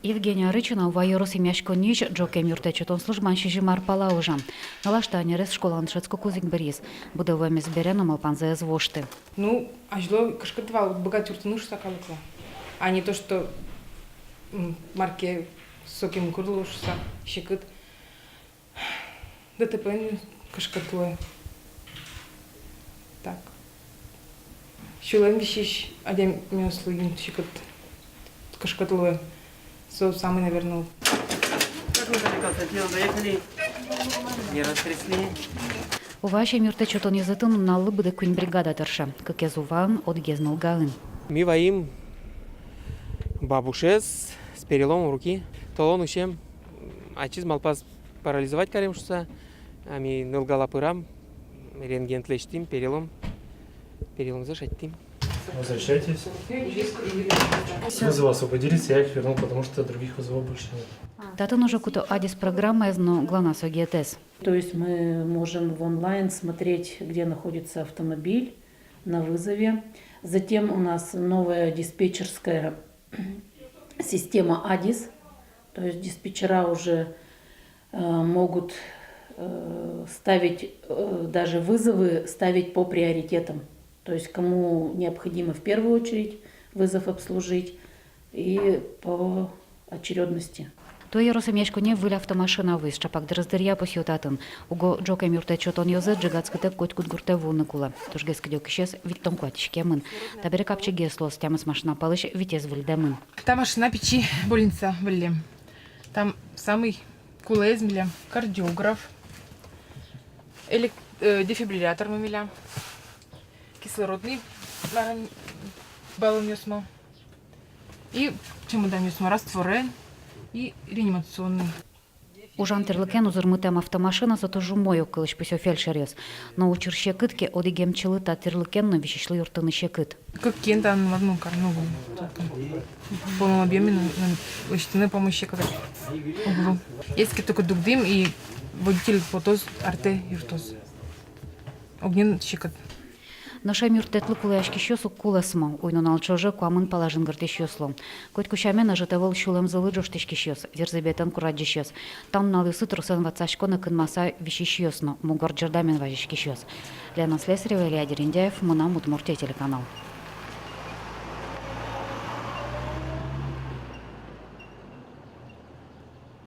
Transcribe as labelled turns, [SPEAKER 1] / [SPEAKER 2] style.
[SPEAKER 1] Евгения Рычина в Айорус и Мяшконич, Джокем Юртечетон службан Шижимар Палаужам. Налаштание рез школан шведско кузик берис. Буде вами зберено малпанзе звошты.
[SPEAKER 2] Ну, ажло кашкатвал богат юртануш сакалыкла. А не то, что марке соким курлушса щекот. Да ты понял, кашкатуя. Так. Щулем вещиш, адем мёслуин щекот кашкатуя. Самый, наверное.
[SPEAKER 3] Как вы далеко от него доехали? Не растрясли?
[SPEAKER 1] У вашей Юртечетон язытын наллы буде куин бригада терша, как язуван от гезнал галын.
[SPEAKER 4] Мы воим бабушес с переломом руки. Толон ущем, ачиз малпас парализовать каремшуса, а ми нылгала пырам, рентген тлештим, перелом зашаттим.
[SPEAKER 5] Возвращайтесь. Вызовы освободились, я их вернул, потому что других вызовов больше нет.
[SPEAKER 1] Татын уже куто адис программа но главное ГТС.
[SPEAKER 6] То есть мы можем в онлайн смотреть, где находится автомобиль на вызове. Затем у нас новая диспетчерская система АДИС. То есть диспетчера уже могут ставить даже вызовы, ставить по приоритетам. То есть кому необходимо в первую очередь вызов обслужить и по очередности.
[SPEAKER 1] То Яросамешконе выля автомашина выз, чапак драздырья посьютатын. Уго Джокем Юртечетон йозет джигацкытеп койткут гуртеву ныкула. Туж гескидек исчез виттом куатишкемын. Табере капче геслос, тямыс машина палыш витез выльдемын.
[SPEAKER 2] Там машина печи, больница были. Там самый кулезм для кардиограф, дефибриллятор мы миля, кислородный баллон несмо и чемодан несмо растворен и реанимационный.
[SPEAKER 1] Ужан терлыкен узырмытем автомашина зато жумой окылыш писё фельдшерес. Но учир щекытке одигем чылыта терлыкен но вещешлы юртыны щекыт.
[SPEAKER 2] Как кента на одну карну в полном объеме на учтены помощи когда углу. Есть только дугдим и водитель потоз арте юртоз. Огнен щекот.
[SPEAKER 1] Наша мюртетлы кулаяшки щосу кулесмо, уйнун алчоже куамын палажын гырте щосло. Коть кушаме нажитывал щулем зылы джоштешки щос, верзебетен кураджи щос. Там налысы трусен вацашко на кынмаса вещи щосно, мугор джердамен важишки щос. Лена Слесарева, Илья Дериндяев, Мунам Удмуртия телеканал.